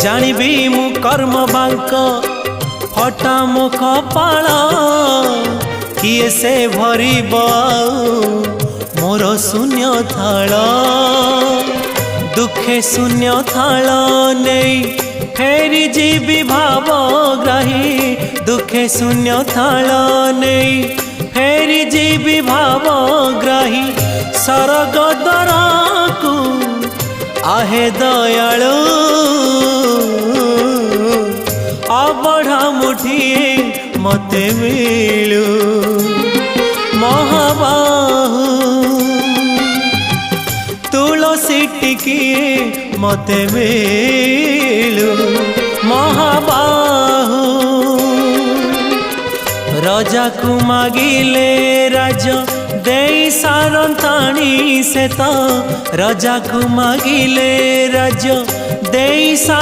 जानिबी मु कर्म बांक फटा मो कपाल किए से भरिब मोर शून्य थाल दुखे शून्य थाल नहीं फेरी जीवी भावग्राही दुखे शून्य थाल नहीं फेरी जीवी भावग्राही सरग दरकू आहे दयालु अबढ़ा मुठिए मते मिलू महाबाहु तुलसी टिकिए मते मिलू महाबाहु राजा को मागिले राज दे सारंताणी से तो राजा को मागिले राज दे